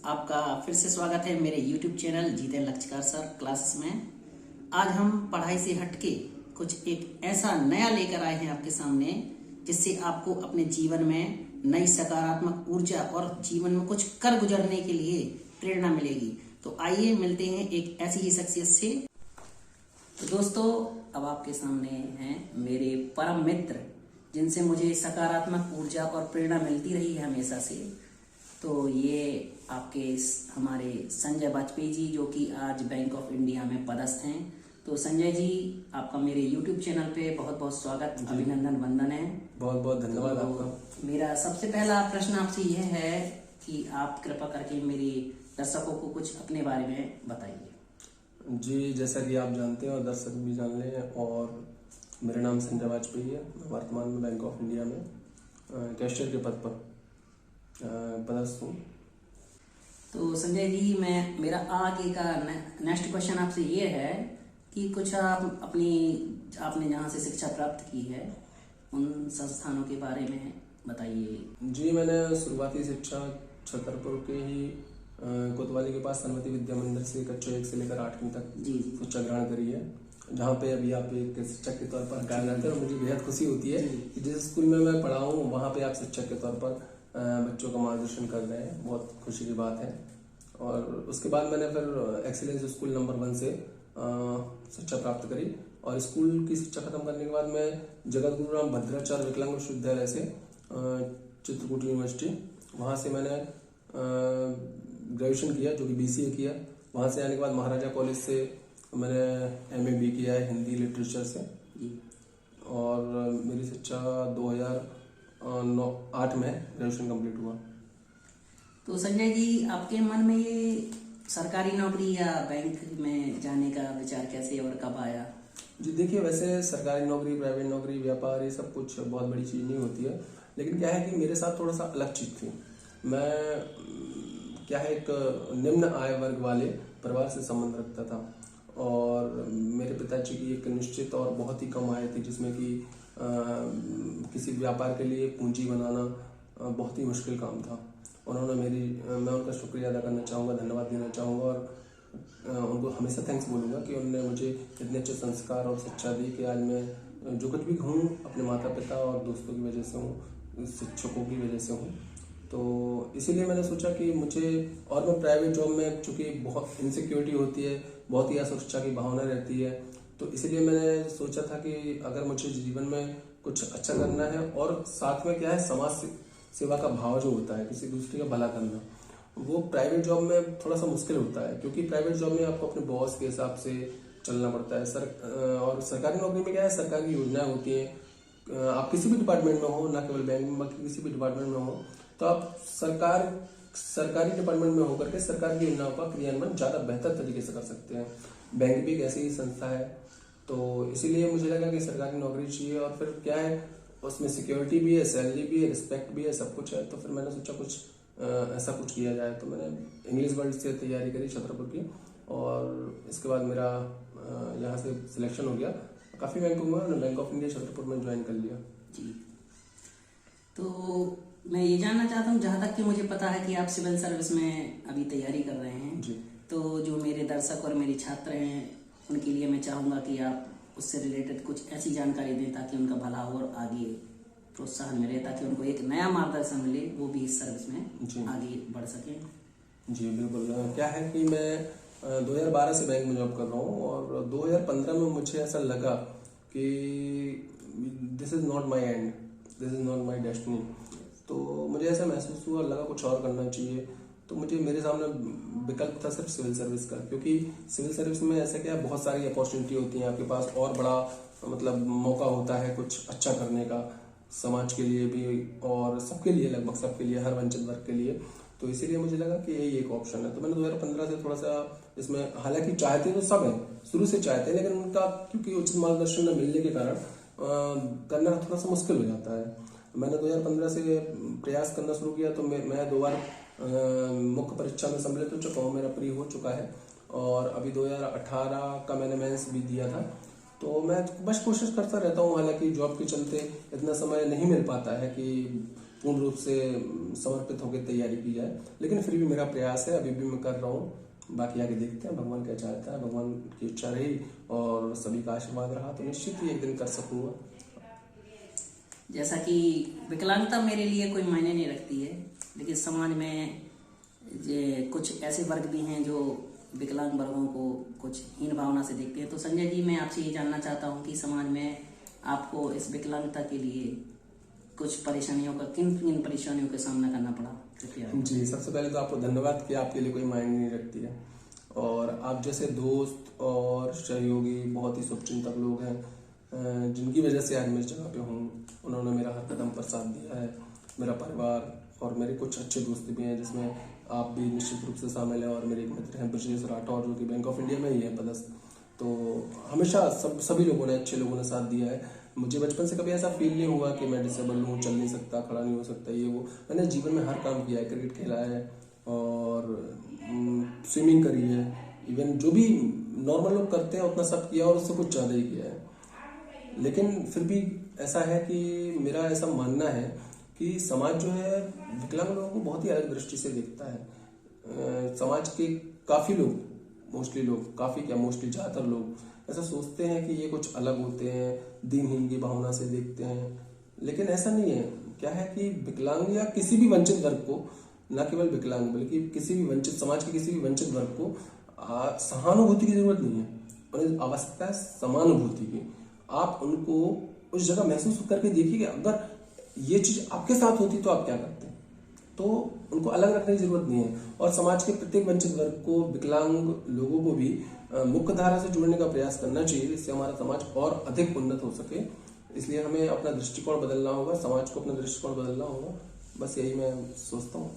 आपका फिर से स्वागत है मेरे YouTube चैनल जीते लक्ष्यकार सर क्लासेस में। आज हम पढ़ाई से हटके कुछ एक ऐसा नया लेकर आए हैं आपके सामने जिससे आपको अपने जीवन में नई सकारात्मक ऊर्जा और जीवन में कुछ कर गुजरने के लिए प्रेरणा मिलेगी। तो आइए मिलते हैं एक ऐसी ही शख्सियत से। तो दोस्तों, अब आपके सामने हैं मेरे परम मित्र जिनसे मुझे सकारात्मक ऊर्जा और प्रेरणा मिलती रही है हमेशा से। तो ये आपके हमारे संजय वाजपेयी जी, जो कि आज बैंक ऑफ इंडिया में पदस्थ हैं। तो संजय जी, आपका मेरे YouTube चैनल पे बहुत बहुत स्वागत, अभिनंदन, वंदन है। बहुत बहुत धन्यवाद आपका। मेरा सबसे पहला प्रश्न आपसे यह है कि आप कृपा करके मेरे दर्शकों को कुछ अपने बारे में बताइए। जी, जैसा कि आप जानते हैं और दर्शक भी जान लें, और मेरा नाम संजय वाजपेयी है। मैं वर्तमान में बैंक ऑफ इंडिया में कैशियर के पद पर पदस्थ हूँ। तो संजय जी, मेरा आगे का नेक्स्ट क्वेश्चन आपसे ये है कि कुछ आप आपने जहाँ से शिक्षा प्राप्त की है उन संस्थानों के बारे में बताइए। जी, मैंने शुरुआती शिक्षा छतरपुर के ही कोतवाली के पास सन्मति विद्या मंदिर से कक्षा 1 से लेकर 8वीं तक शिक्षा ग्रहण करी है, जहाँ पे अभी आप एक शिक्षक के तौर पर कार्य करते हैं। और मुझे बेहद खुशी होती है कि जिस स्कूल में मैं पढ़ा हूँ वहाँ पे आप शिक्षक के तौर पर बच्चों का मार्गदर्शन कर रहे हैं। बहुत खुशी की बात है। और उसके बाद मैंने फिर एक्सीलेंस स्कूल नंबर 1 से शिक्षा प्राप्त करी, और स्कूल की शिक्षा खत्म करने के बाद मैं जगत गुरु राम भद्राचार्य विकलांग विश्वविद्यालय से चित्रकूट यूनिवर्सिटी, वहाँ से मैंने ग्रेजुएशन किया, जो कि BCA किया। वहाँ से आने के बाद महाराजा कॉलेज से मैंने MA किया है हिंदी लिटरेचर से, और मेरी शिक्षा 2008 में ग्रेजुएशन कंप्लीट हुआ। तो संजय जी, आपके मन में ये सरकारी नौकरी या बैंक में जाने का विचार कैसे और कब आया? जी देखिए, वैसे सरकारी नौकरी, प्राइवेट नौकरी, व्यापार, ये सब कुछ बहुत बड़ी चीज़ नहीं होती है। लेकिन क्या है कि मेरे साथ थोड़ा सा अलग चीज़ थी। मैं क्या है, एक निम्न आय वर्ग वाले परिवार से संबंध रखता था, और मेरे पिताजी की एक निश्चित और बहुत ही कम आय थी, जिसमें कि किसी व्यापार के लिए पूंजी बनाना बहुत ही मुश्किल काम था। उन्होंने मैं उनका शुक्रिया अदा करना चाहूँगा, धन्यवाद देना चाहूँगा, और उनको हमेशा थैंक्स बोलूँगा कि उन्होंने मुझे इतने अच्छे संस्कार और शिक्षा दी कि आज मैं जो कुछ भी हूँ अपने माता पिता और दोस्तों की वजह से हूँ, शिक्षकों की वजह से हूँ। तो इसीलिए मैंने सोचा कि मैं प्राइवेट जॉब में, चूँकि बहुत इनसिक्योरिटी होती है, बहुत ही असुरक्षा की भावना रहती है, तो इसीलिए मैंने सोचा था कि अगर मुझे जीवन में कुछ अच्छा करना है, और साथ में क्या है, समाज सेवा का भाव जो होता है, किसी दूसरे का भला करना, वो प्राइवेट जॉब में थोड़ा सा मुश्किल होता है, क्योंकि प्राइवेट जॉब में आपको अपने बॉस के हिसाब से चलना पड़ता है। और सरकारी नौकरी में क्या है, सरकारी योजनाएं होती हैं। आप किसी भी डिपार्टमेंट में हो, ना केवल बैंक में, बल्कि किसी भी डिपार्टमेंट में हो, तो आप सरकारी डिपार्टमेंट में होकर के सरकार की योजनाओं का क्रियान्वयन ज़्यादा बेहतर तरीके से कर सकते हैं। बैंक भी एक ऐसी ही संस्था है, तो इसीलिए मुझे लगा कि सरकारी नौकरी चाहिए। और फिर क्या है, उसमें सिक्योरिटी भी है, सैलरी भी है, रिस्पेक्ट भी है, सब कुछ है। तो फिर मैंने सोचा कुछ ऐसा कुछ किया जाए। तो मैंने इंग्लिश वर्ल्ड से तैयारी करी छतरपुर की, और इसके बाद मेरा यहाँ से सिलेक्शन हो गया। काफ़ी बैंकों में, बैंक ऑफ इंडिया छतरपुर में ज्वाइन कर लिया। जी, तो मैं ये जानना चाहता हूँ, जहाँ तक कि मुझे पता है कि आप सिविल सर्विस में अभी तैयारी कर रहे हैं जी। तो जो मेरे दर्शक और मेरे छात्र हैं उनके लिए मैं चाहूँगा कि आप उससे रिलेटेड कुछ ऐसी जानकारी दें ताकि उनका भला हो और आगे प्रोत्साहन मिले, ताकि उनको एक नया मार्गदर्शन मिले, वो भी इस सर्विस में आगे बढ़ सकें। जी बिल्कुल। क्या है कि मैं 2012 से बैंक में जॉब कर रहा हूँ, और 2015 में मुझे ऐसा लगा कि this is not my and, this is not my destiny. तो मुझे ऐसा महसूस हुआ, लगा कुछ और करना चाहिए। तो मेरे सामने विकल्प था सिर्फ सिविल सर्विस का, क्योंकि सिविल सर्विस में ऐसा क्या है, बहुत सारी अपॉर्चुनिटी होती है आपके पास, और बड़ा मौका होता है कुछ अच्छा करने का, समाज के लिए भी और सबके लिए, लगभग सबके लिए, हर वंचित वर्ग के लिए। तो इसीलिए मुझे लगा कि यही एक ऑप्शन है। तो मैंने 2015 से थोड़ा सा इसमें, हालांकि चाहते तो सब हैं, शुरू से चाहते हैं, लेकिन उनका क्योंकि उचित मार्गदर्शन न मिलने के कारण करना थोड़ा सा मुश्किल हो जाता है। मैंने 2015 से प्रयास करना शुरू किया, तो मैं 2 बार मुख्य परीक्षा में सम्मिलित हो चुका हूँ, मेरा प्री हो चुका है, और अभी 2018 का मैंने मेंस भी दिया था। तो मैं बस कोशिश करता रहता हूँ, हालांकि जॉब के चलते इतना समय नहीं मिल पाता है कि पूर्ण रूप से समर्पित होकर तैयारी की जाए, लेकिन फिर भी मेरा प्रयास है, अभी भी मैं कर रहा हूँ। बाकी आगे देखते हैं भगवान क्या चाहता है। भगवान की इच्छा रही और सभी का आशीर्वाद रहा तो निश्चित ही एक दिन कर सकूंगा। जैसा कि विकलांगता मेरे लिए कोई मायने नहीं रखती है, लेकिन समाज में कुछ ऐसे वर्ग भी हैं जो विकलांग वर्गों को कुछ हीन भावना से देखते हैं। तो संजय जी, मैं आपसे ये जानना चाहता हूँ कि समाज में आपको इस विकलांगता के लिए कुछ परेशानियों का किन किन परेशानियों का सामना करना पड़ा, कृपया। जी, सबसे पहले तो आपको धन्यवाद कि आपके लिए कोई मायने नहीं रखती है, और आप जैसे दोस्त और सहयोगी बहुत ही शुभचिंतक लोग हैं जिनकी वजह से आज मैं इस जगह पे हूँ। उन्होंने मेरा हर कदम पर साथ दिया है। मेरा परिवार और मेरे कुछ अच्छे दोस्त भी हैं जिसमें आप भी निश्चित रूप से शामिल हैं, और मेरे एक मित्र हैं ब्रजेश राठौर जो कि बैंक ऑफ इंडिया में ही है पदस्थ। तो हमेशा सभी लोगों ने, अच्छे लोगों ने साथ दिया है। मुझे बचपन से कभी ऐसा फील नहीं हुआ कि मैं डिसेबल हूँ, चल नहीं सकता, खड़ा नहीं हो सकता, ये वो। मैंने जीवन में हर काम किया है, क्रिकेट खेला है और स्विमिंग करी है, इवन जो भी नॉर्मल लोग करते हैं उतना सब किया और उससे कुछ ज़्यादा ही किया है। लेकिन फिर भी ऐसा है कि मेरा ऐसा मानना है कि समाज जो है विकलांग लोगों को बहुत ही अलग दृष्टि से देखता है। समाज के काफ़ी लोग, मोस्टली ज़्यादातर लोग ऐसा सोचते हैं कि ये कुछ अलग होते हैं, दीनहीन की भावना से देखते हैं, लेकिन ऐसा नहीं है। क्या है कि विकलांग या किसी भी वंचित वर्ग को, न केवल विकलांग बल्कि किसी भी वंचित समाज के किसी भी वंचित वर्ग को सहानुभूति की जरूरत नहीं है, उन्हें आवश्यकता है समानुभूति की। आप उनको उस जगह महसूस करके देखिए कि अगर ये चीज आपके साथ होती तो आप क्या करते। तो उनको अलग रखने की जरूरत नहीं है, और समाज के प्रत्येक वंचित वर्ग को, विकलांग लोगों को भी मुख्य धारा से जुड़ने का प्रयास करना चाहिए, जिससे हमारा समाज और अधिक उन्नत हो सके। इसलिए हमें अपना दृष्टिकोण बदलना होगा, समाज को अपना दृष्टिकोण बदलना होगा। बस यही मैं सोचता हूँ।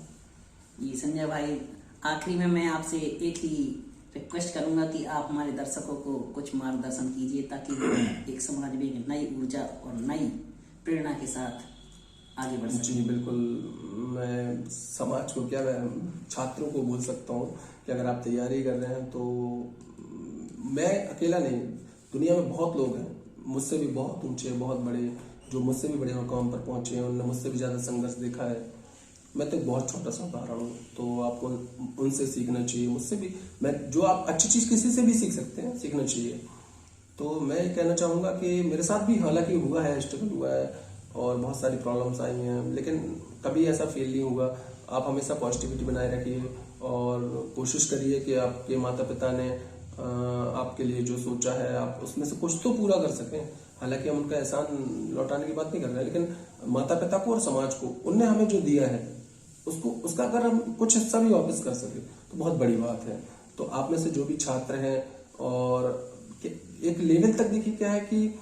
जी संजय भाई, आखिरी में मैं आपसे एक ही रिक्वेस्ट करूंगा कि आप हमारे दर्शकों को कुछ मार्गदर्शन कीजिए, ताकि एक समाज में एक नई ऊर्जा और नई प्रेरणा के साथ आगे बढ़ सके। जी बिल्कुल, मैं समाज को क्या, मैं छात्रों को बोल सकता हूँ कि अगर आप तैयारी कर रहे हैं तो मैं अकेला नहीं, दुनिया में बहुत लोग हैं मुझसे भी बहुत ऊंचे, बहुत बड़े, जो मुझसे भी बड़े मुकाम पर पहुंचे हैं, उन्होंने मुझसे भी ज़्यादा संघर्ष देखा है। मैं तो एक बहुत छोटा सा उदाहरण हूँ, तो आपको उनसे सीखना चाहिए, मुझसे भी। मैं जो आप अच्छी चीज़ किसी से भी सीख सकते हैं, सीखना चाहिए। तो मैं ये कहना चाहूँगा कि मेरे साथ भी हालांकि हुआ है, स्ट्रगल हुआ है और बहुत सारी प्रॉब्लम्स आई हैं, लेकिन कभी ऐसा फील नहीं हुआ। आप हमेशा पॉजिटिविटी बनाए रखिए और कोशिश करिए कि आपके माता पिता ने आपके लिए जो सोचा है आप उसमें से कुछ तो पूरा कर सकें। हालांकि हम उनका एहसान लौटाने की बात नहीं कर रहे हैं, लेकिन माता पिता को और समाज को उनने हमें जो दिया है उसका अगर हम कुछ हिस्सा भी वापस कर सके तो बहुत बड़ी बात है। तो आप में से जो भी छात्र हैं, और एक लेवल तक देखिए, क्या है कि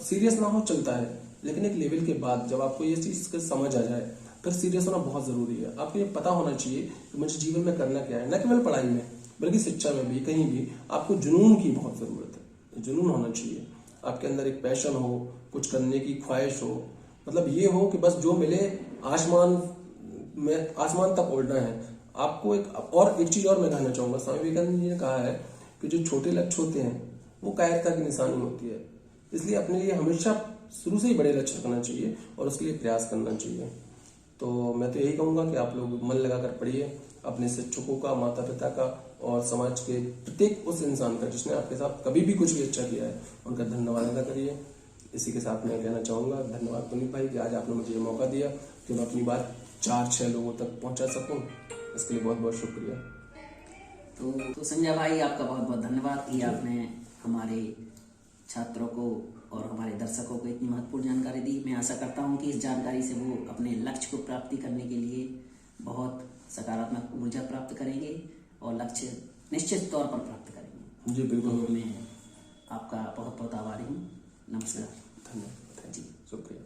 सीरियस ना हो चलता है, लेकिन एक लेवल के बाद जब आपको ये चीज समझ आ जाए फिर सीरियस होना बहुत जरूरी है। आपको ये पता होना चाहिए कि मुझे जीवन में करना क्या है, न केवल पढ़ाई में बल्कि शिक्षा में भी, कहीं भी आपको जुनून की बहुत जरूरत है। जुनून होना चाहिए आपके अंदर, एक पैशन हो, कुछ करने की ख्वाहिश हो, मतलब ये हो कि बस जो मिले आसमान तक उड़ना है आपको। एक चीज और मैं कहना चाहूंगा, स्वामी विवेकानंद जी ने कहा है कि जो छोटे लक्ष्य होते हैं वो कायरता की निशानी होती है। इसलिए अपने लिए हमेशा शुरू से ही बड़े लक्ष्य रखना चाहिए और उसके लिए प्रयास करना चाहिए। तो मैं तो यही कहूंगा कि आप लोग मन लगाकर पढ़िए, अपने शिक्षकों का, माता पिता का और समाज के प्रत्येक उस इंसान का जिसने आपके साथ कभी भी कुछ भी अच्छा किया है, उनका धन्यवाद अदा करिए। इसी के साथ मैं कहना चाहूंगा, धन्यवाद पुनीत भाई कि आज आपने मुझे ये मौका दिया कि मैं अपनी बात 4-6 लोगों तक पहुंचा सकूं। इसके लिए बहुत बहुत शुक्रिया। तो संजय भाई, आपका बहुत बहुत धन्यवाद कि आपने हमारे छात्रों को और हमारे दर्शकों को इतनी महत्वपूर्ण जानकारी दी। मैं आशा करता हूं कि इस जानकारी से वो अपने लक्ष्य को प्राप्ति करने के लिए बहुत सकारात्मक ऊर्जा प्राप्त करेंगे और लक्ष्य निश्चित तौर पर प्राप्त करेंगे। जी बिल्कुल। तो मैं आपका बहुत बहुत आभारी हूँ। नमस्कार। धन्यवाद जी, शुक्रिया।